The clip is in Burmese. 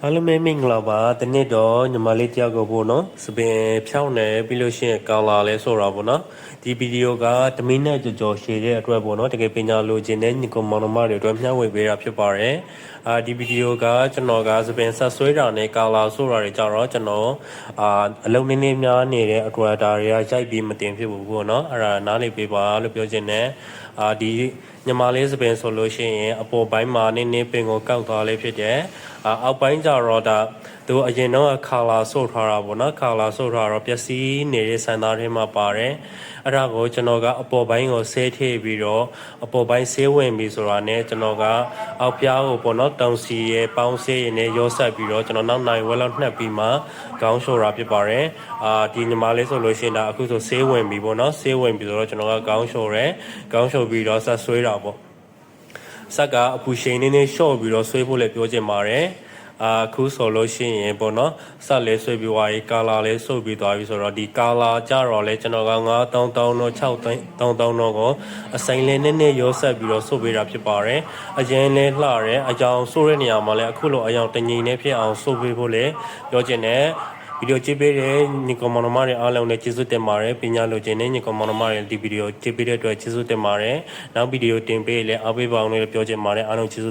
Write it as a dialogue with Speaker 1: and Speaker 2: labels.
Speaker 1: အားလုံးပဲမင်္ဂလာပါတနေ့တော့ညီမလေးတယောက်ကိုပေါ့နော်စပင်ဖြောင်းနေပြီးလို့ရှိရင်ကာလာလဲဆိုတာပေါ့နော်ဒီဗီဒီယိုကတမိနစ်ကြော်ရှည်တဲ့အတွက်ပေါ့နော်တကယ်ပညာလိုချင်တဲ့ညီကောင်မောင်နှမတွေအတွက်မျှဝေပေးတာဖြစ်ပါတယ်ဒီဗီဒီယိုကကျွန်တော်ကစပင်ဆက်ဆွဲတာနဲ့ကာလာဆိုတာတွေကြတော့ကျွန်တော်အလုံးနည်းနည်းများနေတဲ့အတွက်ဒါတွေကရိုက်ပြီးမတင်ဖြစ်ဘူးပေါ့နော်အဲ့ဒါနားလေပေးပါလို့ပြောချင်တယ်ဒီညီမလေးစပင်ဆိုလို့ရှိရင်အပေါ်ပိုင်းမှာနည်းနည်းပင်ကိုကောက်သွားလေးဖြစ်တယ်အောက်ပိုင်းကျတော့ဒါသူအရင်တော့ခါလာဆို့ထားတာပေါ့နော်ခါလာဆို့ထားတော့ပျက်စီးနေတဲ့ဆန်သားထဲမှာပါတယ်အဲ့ဒါကိုကျွန်တော်ကအပေါ်ပိုင်းကိုဆေးထည့်ပြီးတော့အပေါ်ပိုင်းဆေးဝင်ပြီးဆိုတာနဲ့ကျွန်တော်ကအောက်ပြားကိုပေါ့နော်တောင်စီရဲ့ပေါင်းဆေးရည်နဲ့ရောဆက်ပြီးတော့ကျွန်တော်နောက်နိုင်ဝက်လောက်နှက်ပြီးမှခေါင်းလျှော်တာဖြစ်ပါတယ်ဒီညီမလေးဆိုလို့ရှိရင်ဒါအခုဆိုဆေးဝင်ပြီးပေါ့နော်ဆေးဝင်ပြီးဆိုတော့ကျွန်တော်ကခေါင်းလျှော်တယ်ခေါင်းလျှော်ပြီးတော့ဆက်ဆွဲတာပေါ့စက်ကအပူရှိန်နေနေရှော့ပြီးတော့ဆွဲဖို့လည်းပြောချင်ပါတယ်အခုဆိုလို့ရှိရင်ပေါ့နော်ဆက်လဲဆွဲပြီးွားရေးကာလာလဲဆုပ်ပြီးသွားပြီဆိုတော့ဒီကာလာကြတော့လဲကျွန်တော်က9000တော့6000တော့ကိုအစိမ်းလဲနည်းနည်းရောဆက်ပြီးတော့ဆုပ်ပေးတာဖြစ်ပါတယ်အရင်လဲလှတယ်အကြောင်ဆိုးတဲ့နေရာမှာလဲအခုလိုအယောင်တငိန်နဲ့ဖြစ်အောင်ဆုပ်ပေးဖို့လဲပြောချင်တယ်ဗီဒီယိုကြည့်ပေးတဲ့ညီကောင်မောင်နှမတွေအားလုံးလည်းကျေးဇူးတင်ပါတယ်ပညာလိုချင်တဲ့ညီကောင်မောင်နှမတွေဒီဗီဒီယိုကြည့်ပေးတဲ့အတွက်ကျေးဇူးတင်ပါတယ်နောက်ဗီဒီယိုတင်ပေးလဲအားပေးပါအောင်လို့ပြောချင်ပါတယ်အားလုံးကျေးဇူး